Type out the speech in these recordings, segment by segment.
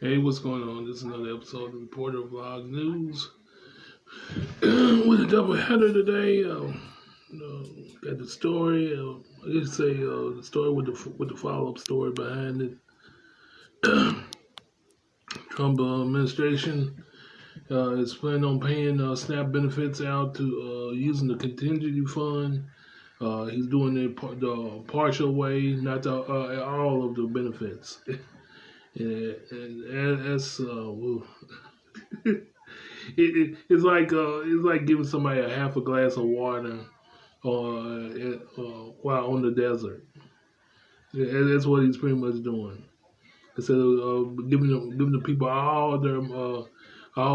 Hey, what's going on? This is another episode of Reporter Vlog News with a double header today. Got the story. I just say the story with the follow up story behind it. Trump administration is planning on paying SNAP benefits out to using the contingency fund. He's doing it the partial way, not all of the benefits. and that's it's like giving somebody a half a glass of water while on the desert. Yeah, that's what he's pretty much doing. Instead of giving the people all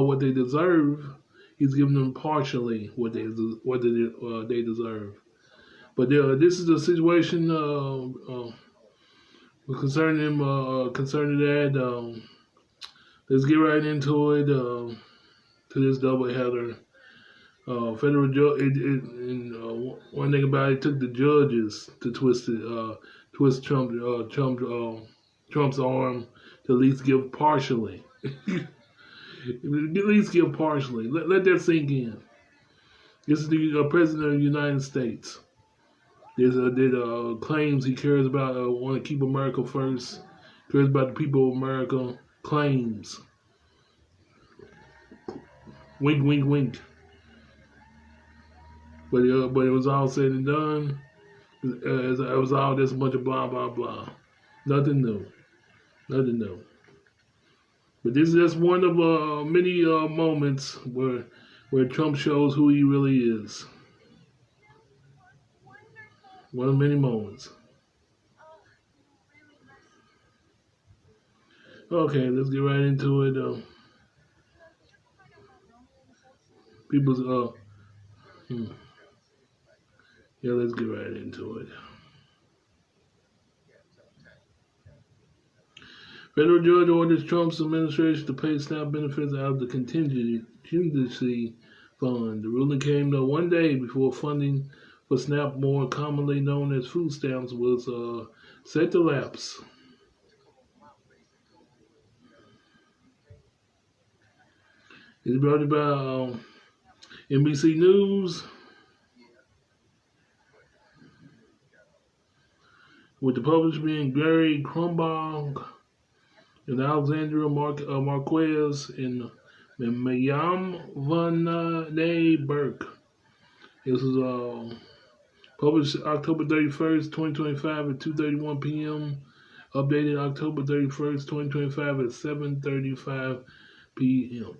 what they deserve, he's giving them partially what they deserve. But this is the situation concerning that. Let's get right into it. To this double header. Federal judge. One thing about it took the judges to twist Trump's arm to at least give partially. At least give partially. Let that sink in. This is the president of the United States. That claims he cares about want to keep America first. Cares about the people of America. Claims. Wink, wink, wink. But it was all said and done. It was all just a bunch of blah, blah, blah. Nothing new. Nothing new. But this is just one of many moments where Trump shows who he really is. One of many moments. Okay, let's get right into it. People's yeah, let's get right into it. Federal judge orders Trump's administration to pay SNAP benefits out of the contingency fund. The ruling came one day before funding for SNAP, more commonly known as food stamps, was set to lapse. It's brought to you by NBC News, with the publisher being Gary Kronberg and Alexandria Marquez and Mayam Vanade Burke. This was published October 31st, 2025 at 2:31 p.m. Updated October 31st, 2025 at 7:35 p.m.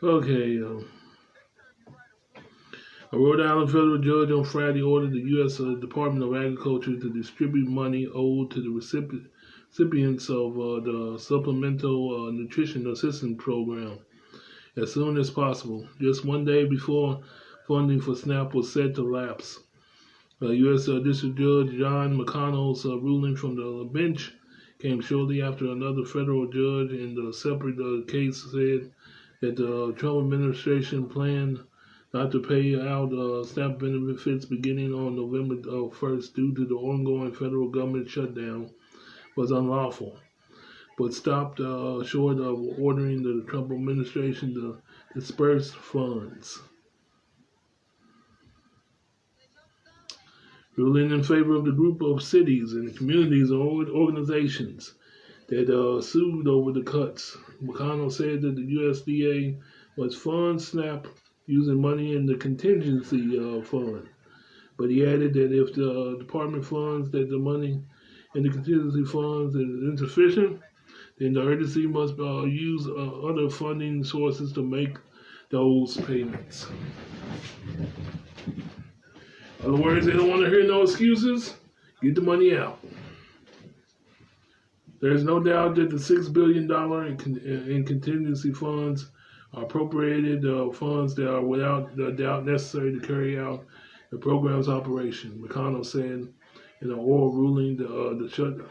Okay, a Rhode Island federal judge on Friday ordered the U.S. Department of Agriculture to distribute money owed to the recipients of the Supplemental Nutrition Assistance Program as soon as possible, just one day before funding for SNAP was set to lapse. U.S. District Judge John McConnell's ruling from the bench came shortly after another federal judge in the separate case said that the Trump administration planned not to pay out SNAP benefits beginning on November 1st due to the ongoing federal government shutdown was unlawful, but stopped short of ordering the Trump administration to disperse funds. Ruling in favor of the group of cities and communities and organizations that sued over the cuts. McConnell said that the USDA was fund SNAP using money in the contingency fund. But he added that if the department funds that the money in the contingency funds is insufficient, then the agency must use other funding sources to make those payments. In other words, they don't want to hear no excuses. Get the money out. There is no doubt that the $6 billion in contingency funds are appropriated funds that are without the doubt necessary to carry out the program's operation. McConnell said in an oral ruling the shutdown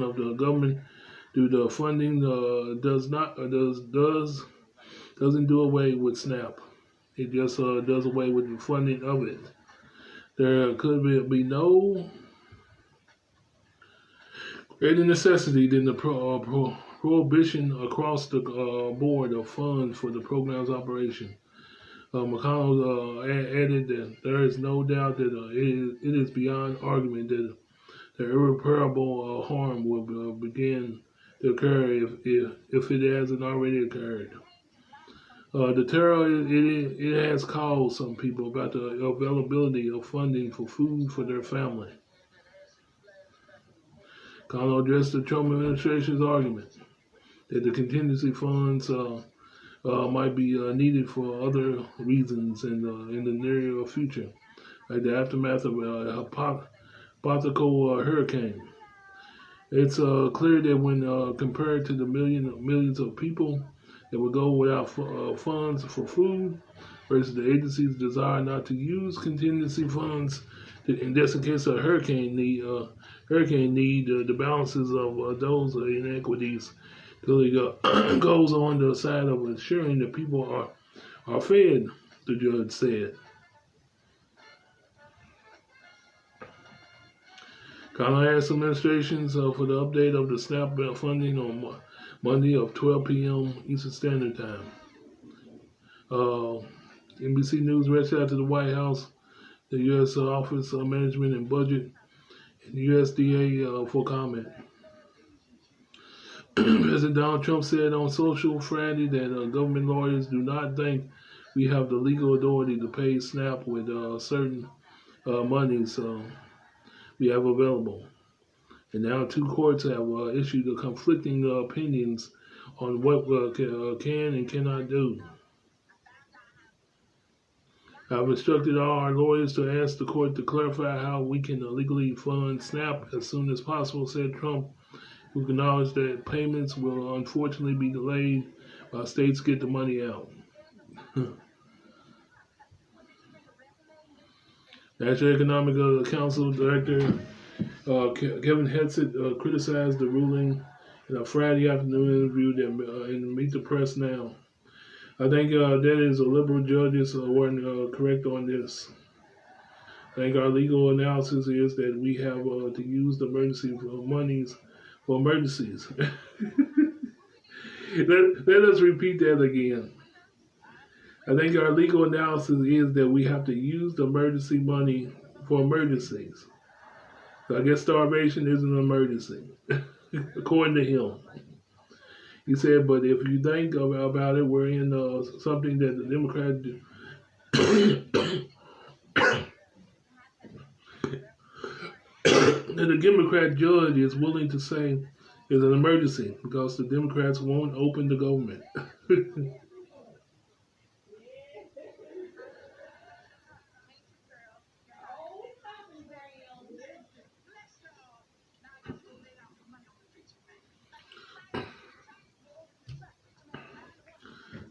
of the government due to funding doesn't do away with SNAP. It just does away with the funding of it. There could be no greater necessity than the prohibition across the board of funds for the program's operation. McConnell added that there is no doubt that it is beyond argument that the irreparable harm will begin to occur if it hasn't already occurred. The terror it has caused some people about the availability of funding for food for their family. Connell addressed the Trump administration's argument that the contingency funds might be needed for other reasons in the near future, like the aftermath of a hypothetical hurricane. It's clear that when compared to the millions of people that would go without funds for food versus the agency's desire not to use contingency funds, in this case a hurricane need, the balances of those inequities clearly goes on the side of ensuring that people are fed, the judge said. Connell asked administrations for the update of the SNAP funding on Monday of 12 p.m. Eastern Standard Time. NBC News reached out to the White House, the U.S. Office of Management and Budget, and the USDA for comment. President Donald Trump said on social Friday that government lawyers do not think we have the legal authority to pay SNAP with certain monies we have available. And now two courts have issued conflicting opinions on what can and cannot do. I've instructed all our lawyers to ask the court to clarify how we can legally fund SNAP as soon as possible, said Trump, who acknowledged that payments will unfortunately be delayed while states get the money out. National Economic Council Director Kevin Hegseth criticized the ruling in a Friday afternoon interview in Meet the Press Now. I think that is a liberal judges weren't correct on this. I think our legal analysis is that we have to use the emergency monies for emergencies. let us repeat that again. I think our legal analysis is that we have to use the emergency money for emergencies. So I guess starvation is an emergency, according to him. He said, but if you think about it, we're in something that the Democrats do. that the Democrat judge is willing to say is an emergency because the Democrats won't open the government.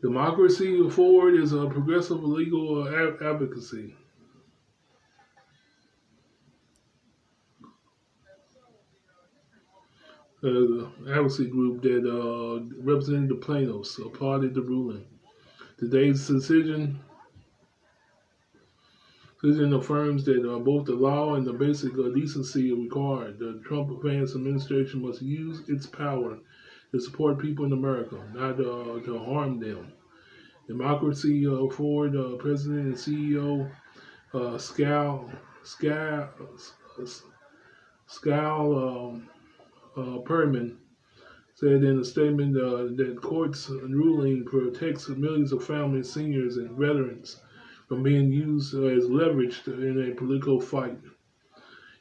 Democracy Forward is a progressive legal advocacy. Advocacy group that represented the plaintiffs applauded the ruling. Today's decision affirms that both the law and the basic decency required. The Trump-Vance administration must use its power to support people in America, not to harm them. Democracy Forward President and CEO Skal Perman said in a statement that court's ruling protects millions of families, seniors, and veterans from being used as leverage in a political fight,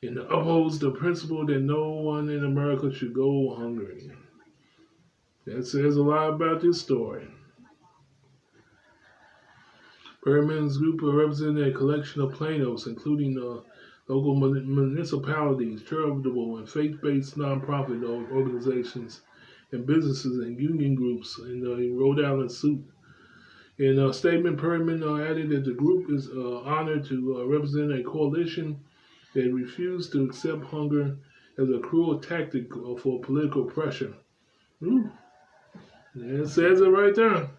and upholds the principle that no one in America should go hungry. That says a lot about this story. Perman's group represented a collection of plaintiffs, including local municipalities, charitable and faith-based nonprofit organizations, and businesses and union groups in the Rhode Island suit. In a statement, Perman added that the group is honored to represent a coalition that refused to accept hunger as a cruel tactic for political pressure. Ooh. It says it right there.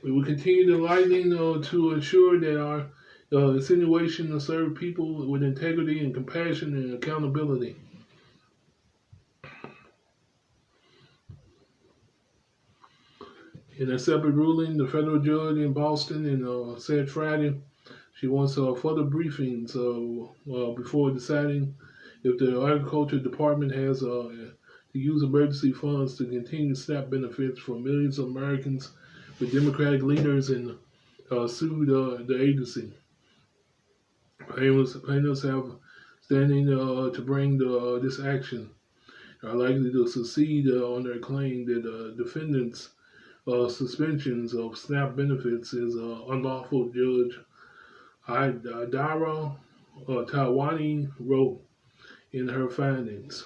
We will continue the lightning to ensure that our insinuation will serve people with integrity and compassion and accountability. In a separate ruling, the federal judge in Boston said Friday she wants further briefings before deciding if the Agriculture Department has to use emergency funds to continue SNAP benefits for millions of Americans with Democratic leaders and sued the agency. Plaintiffs have standing to bring this action are likely to succeed on their claim that defendants' suspensions of SNAP benefits is unlawful. Judge Dara Tawani wrote in her findings.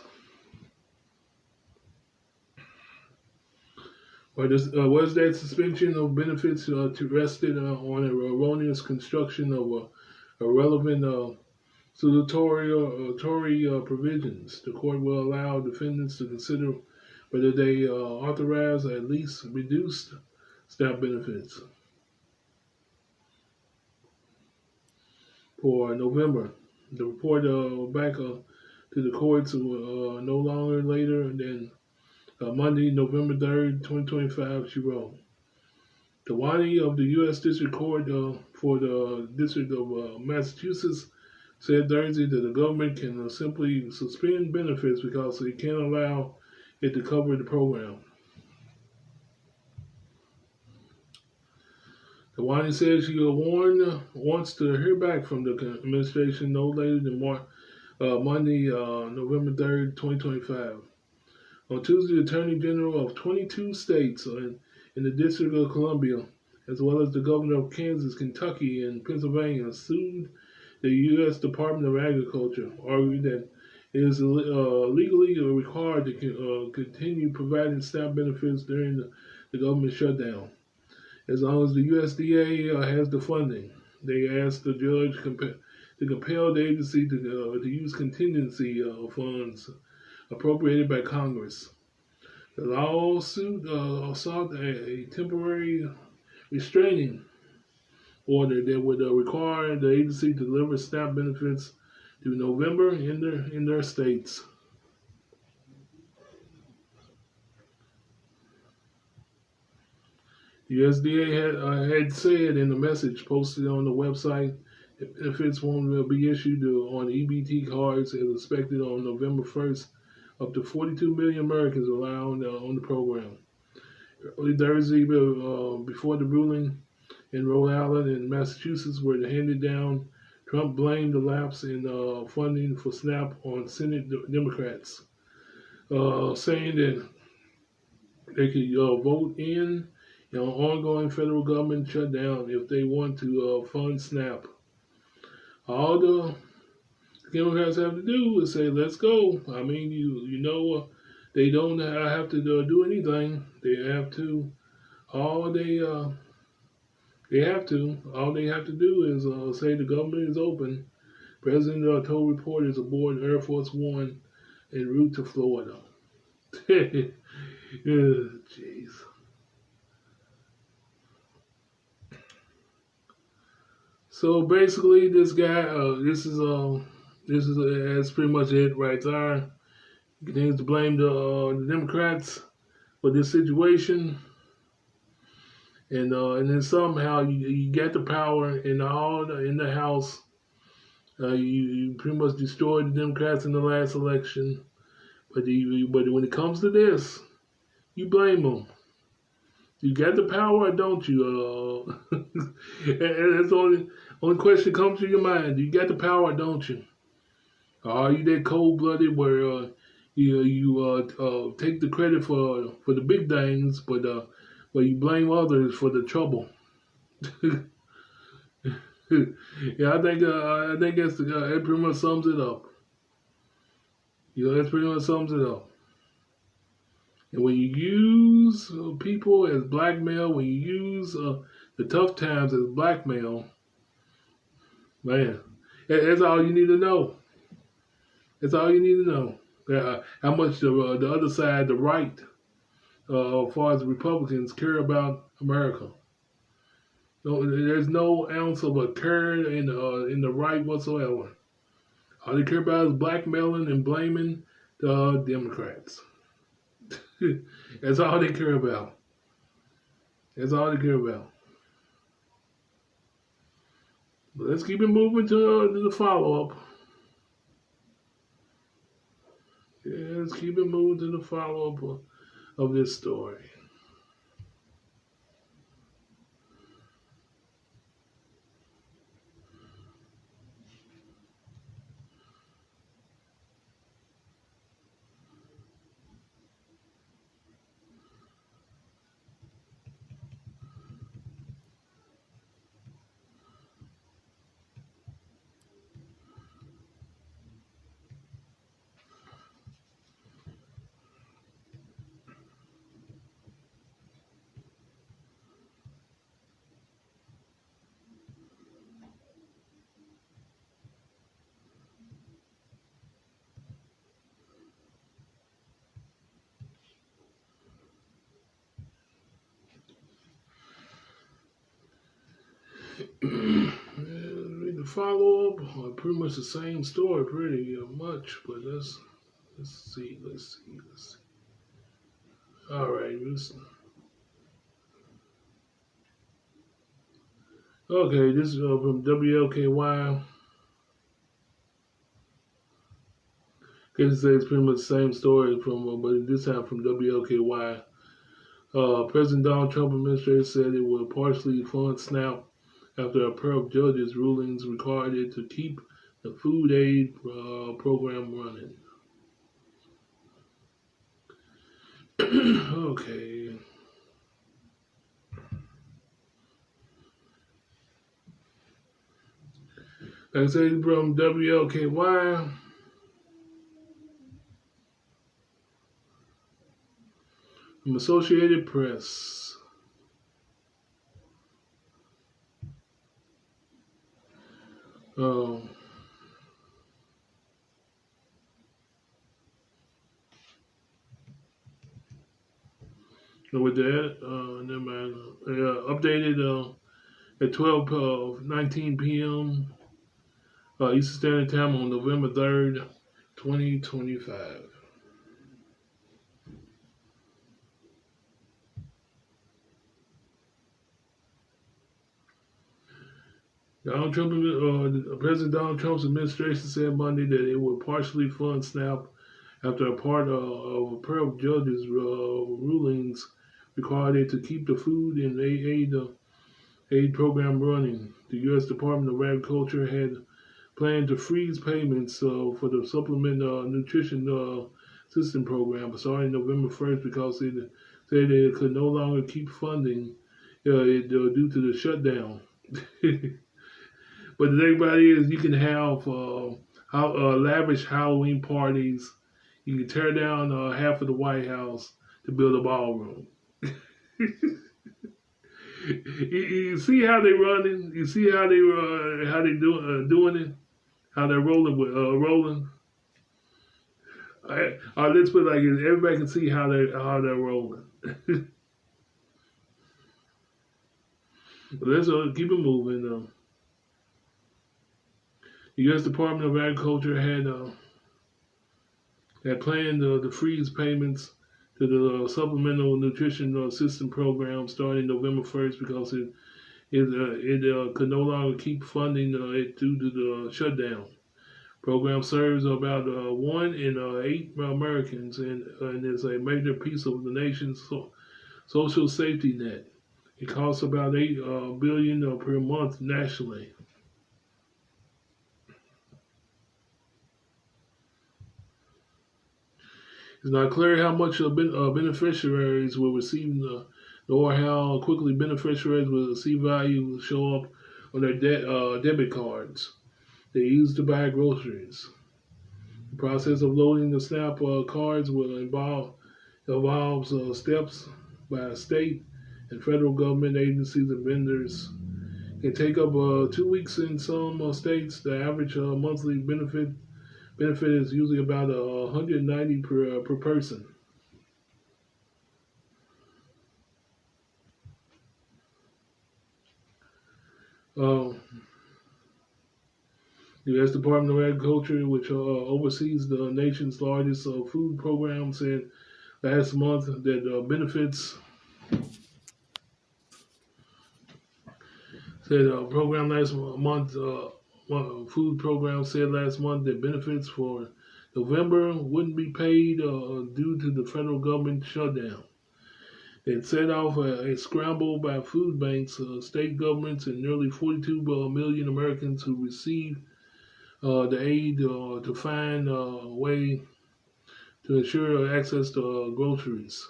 Was that suspension of benefits rested on a erroneous construction of irrelevant salutary provisions? The court will allow defendants to consider whether they authorize or at least reduced SNAP benefits for November. The report back to the courts no longer later than Monday, November 3rd, 2025, she wrote. Tawani of the U.S. District Court for the District of Massachusetts said Thursday that the government can simply suspend benefits because they can't allow it to cover the program. Tawani said she wants to hear back from the administration no later than Monday, November 3rd, 2025. On Tuesday, the Attorney General of 22 states in the District of Columbia, as well as the Governor of Kansas, Kentucky, and Pennsylvania, sued the U.S. Department of Agriculture, arguing that it is legally required to continue providing SNAP benefits during the government shutdown, as long as the USDA has the funding. They asked the judge to compel the agency to use contingency funds appropriated by Congress. The lawsuit sought a temporary restraining order that would require the agency to deliver SNAP benefits through November in their states. The USDA had said in a message posted on the website that benefits won't be issued on EBT cards as expected on November 1st. Up to 42 million Americans are allowed on the program. Early Thursday, before the ruling in Rhode Island and Massachusetts were handed down, Trump blamed the lapse in funding for SNAP on Senate Democrats, saying that they could vote in ongoing federal government shutdown if they want to fund SNAP. All the Democrats have to do is say, "Let's go." I mean, they don't have to do anything. They have to. All they have to. All they have to do is say the government is open. President told reporters aboard Air Force One en route to Florida. Jeez. So basically, this guy, that's pretty much it right there. He continues to blame the Democrats for this situation, and then somehow you get the power in the House. You pretty much destroyed the Democrats in the last election, but when it comes to this, you blame them. You got the power, or don't you? And that's the only question that comes to your mind. You got the power, don't you? Are you that cold-blooded where you take the credit for the big things, but you blame others for the trouble? Yeah, I think that pretty much sums it up. That pretty much sums it up. And when you use people as blackmail, when you use the tough times as blackmail, man, that's all you need to know. That's all you need to know. How much the other side, the right, as far as the Republicans, care about America. No, there's no ounce of a turn in the right whatsoever. All they care about is blackmailing and blaming the Democrats. That's all they care about. That's all they care about. But let's keep it moving to the follow up. Yeah, let's keep it moving to the follow up of this story. Read the follow up. Pretty much the same story, pretty much. But let's see. All right. Okay, this is from WLKY. Can say it's pretty much the same story from, but this time from WLKY. President Donald Trump administration said it would partially fund SNAP after a pair of judges' rulings required it to keep the food aid program running. Okay. Like I said, from WLKY. From Associated Press. Um, with that, never mind. Updated at 12:19 p.m. Eastern Standard Time on November 3rd, 2025. President Donald Trump's administration said Monday that it would partially fund SNAP after a part of a pair of judges' rulings required it to keep the food and aid program running. The U.S. Department of Agriculture had planned to freeze payments for the Supplement Nutrition System program starting November 1st because it said it could no longer keep funding it due to the shutdown. But the thing about it is, you can have lavish Halloween parties. You can tear down half of the White House to build a ballroom. You see how they running. You see how they doing it. How they're rolling with rolling. Let's put it like this: everybody can see how they're rolling. Let's keep it moving. The U.S. Department of Agriculture had planned to freeze payments to the Supplemental Nutrition System program starting November 1st because it could no longer keep funding it due to the shutdown. Program serves about 1 in 8 Americans and is a major piece of the nation's social safety net. It costs about $8 billion per month nationally. It's not clear how much beneficiaries will receive, nor how quickly beneficiaries will see value show up on their debit cards they use to buy groceries. The process of loading the SNAP cards will involves steps by state and federal government agencies and vendors. It can take up 2 weeks in some states. The average monthly benefit is usually about 190 per person. Uh, the U.S. Department of Agriculture, which oversees the nation's largest food program, said last month that benefits said program last month food program said last month that benefits for November wouldn't be paid due to the federal government shutdown. It set off a scramble by food banks, state governments, and nearly 42 million Americans who receive the aid to find a way to ensure access to groceries.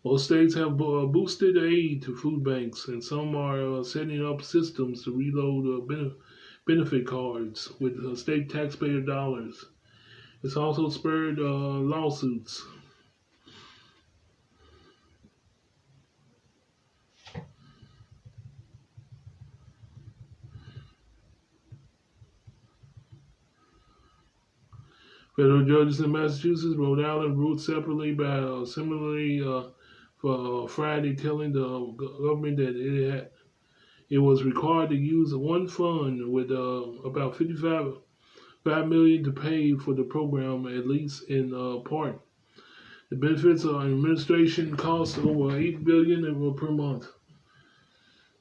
Most states have boosted aid to food banks, and some are setting up systems to reload benefit cards with state taxpayer dollars. It's also spurred lawsuits. Federal judges in Massachusetts, Rhode Island ruled separately by similarly for Friday, telling the government that it was required to use one fund with about 5 million to pay for the program, at least in part. The benefits and administration cost over 8 billion per month.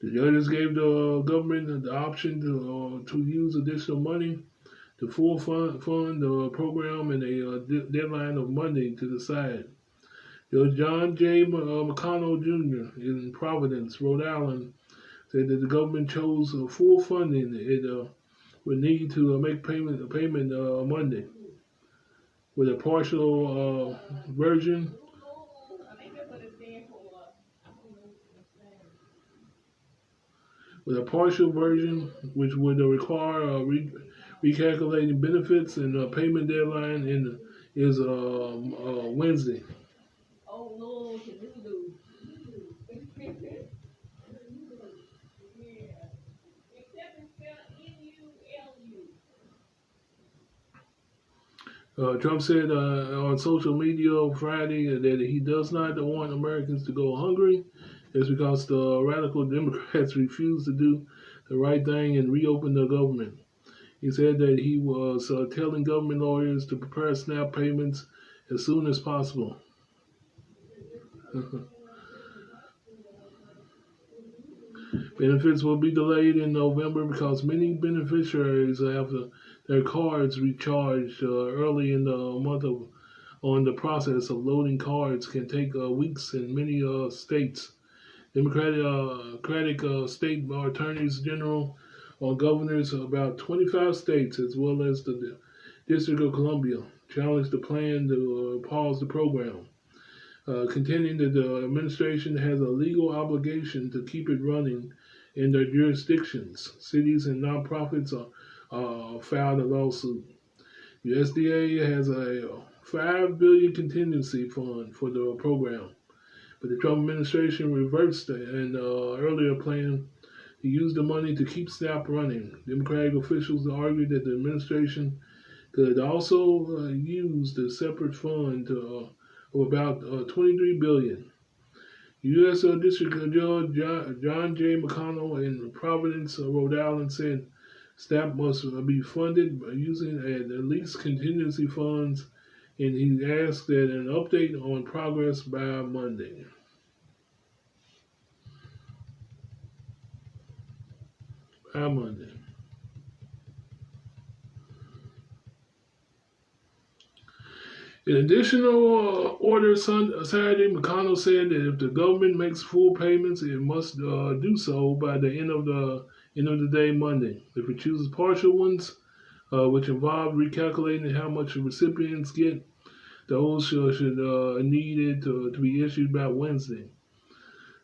The judges gave the government the option to use additional money to full fund the program and a deadline of Monday to decide. Judge John J. McConnell Jr. in Providence, Rhode Island, said that the government chose full funding. It would need to make payment Monday with a partial version. With a partial version, which would require recalculating benefits and payment deadline is Wednesday. Trump said on social media Friday that he does not want Americans to go hungry. It's because the radical Democrats refuse to do the right thing and reopen the government. He said that he was telling government lawyers to prepare SNAP payments as soon as possible. Benefits will be delayed in November because many beneficiaries have their cards recharged early in the month on the process of loading cards can take weeks in many states. Democratic state attorneys general or governors of about 25 states, as well as the District of Columbia, challenged the plan to pause the program, contending that the administration has a legal obligation to keep it running in their jurisdictions. Cities and nonprofits filed a lawsuit. USDA has a $5 billion contingency fund for the program, but the Trump administration reversed an earlier plan to use the money to keep SNAP running. Democratic officials argued that the administration could also use the separate fund of about $23 billion. U.S. District Judge John J. McConnell in Providence, Rhode Island, said SNAP must be funded by using at least contingency funds, and he asked that an update on progress by Monday. By Monday. In additional order Saturday, McConnell said that if the government makes full payments, it must do so by the end of the day Monday. If it chooses partial ones, which involve recalculating how much the recipients get, those should need to be issued by Wednesday.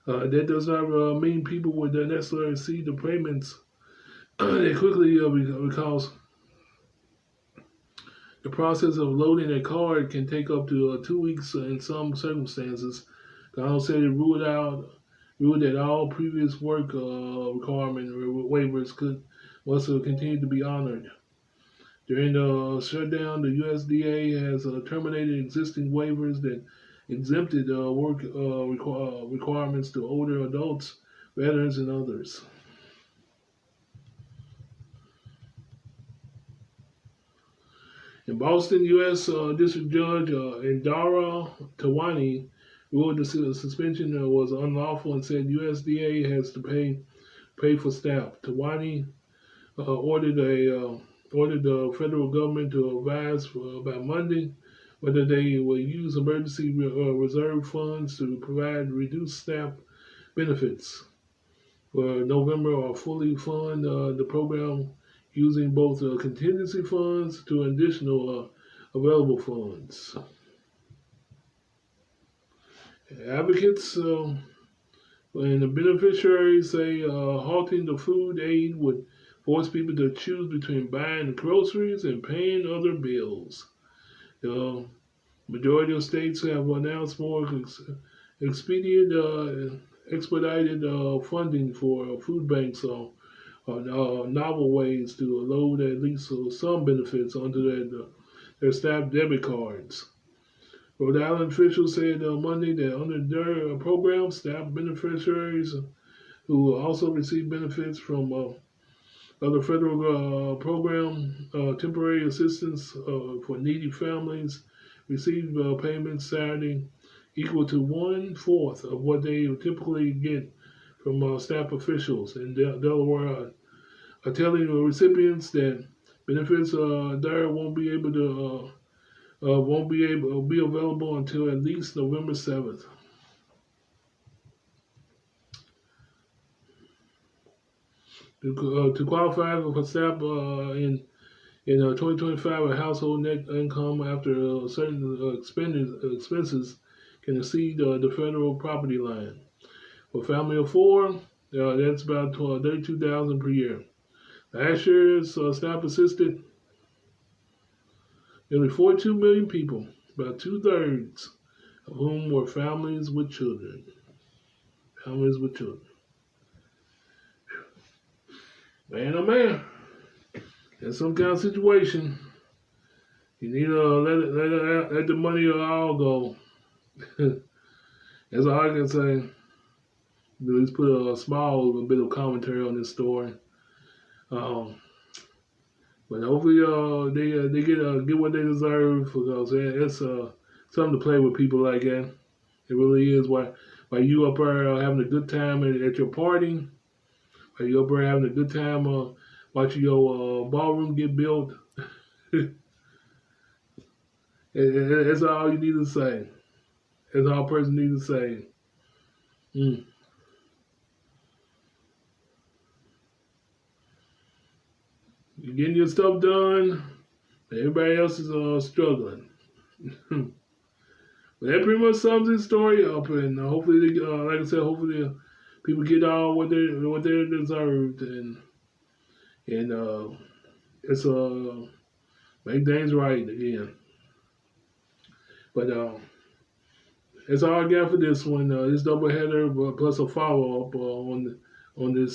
That does not mean people would necessarily see the payments quickly because the process of loading a card can take up to 2 weeks in some circumstances. McConnell said it ruled that all previous work requirement waivers must continue to be honored. During the shutdown, the USDA has terminated existing waivers that exempted work requirements to older adults, veterans, and others. In Boston, U.S. District Judge Indira Tawani ruled the suspension was unlawful and said USDA has to pay for staff. Tawani ordered the federal government to advise by Monday whether they will use emergency reserve funds to provide reduced staff benefits for November or fully fund the program using both contingency funds to additional available funds. Advocates and the beneficiaries say halting the food aid would force people to choose between buying groceries and paying other bills. The majority of states have announced more expedited funding for food banks on novel ways to load at least some benefits onto their staff debit cards. Rhode Island officials said Monday that under their program, staff beneficiaries who also receive benefits from other federal program temporary assistance for needy families received payments Saturday equal to 1/4 of what they typically get from staff officials in Delaware are telling the recipients that benefits there won't be available until at least November 7th. To qualify for staff in 2025, a household net income after certain expenses can exceed the federal poverty line. For a family of four, that's about $32,000 per year. Last year's staff assisted nearly 42 million people, about 2/3 of whom were families with children. Families with children. Man, oh man, in some kind of situation, you need to let the money all go. That's all I can say. At least put a small bit of commentary on this story. But hopefully, they get what they deserve because it's something to play with people like that. It really is. While you up there having a good time at your party, while you up there having a good time watching your ballroom get built, that's all you need to say. That's all a person needs to say. You're getting your stuff done. Everybody else is struggling. But that pretty much sums this story up, and hopefully, like I said, hopefully people get all what they deserved, and it's make things right again. But that's all I got for this one. This doubleheader plus a follow up on the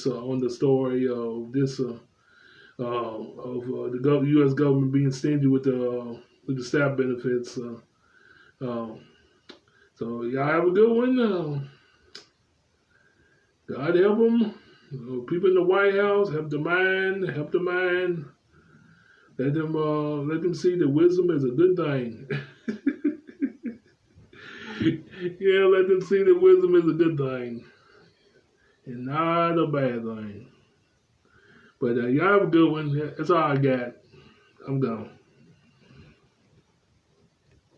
story of this. Of the U.S. government being stingy with the staff benefits. So y'all have a good one. God help them. People in the White House help the mind. Let them see that wisdom is a good thing. Yeah, let them see that wisdom is a good thing and not a bad thing. But y'all have a good one. That's all I got. I'm gone.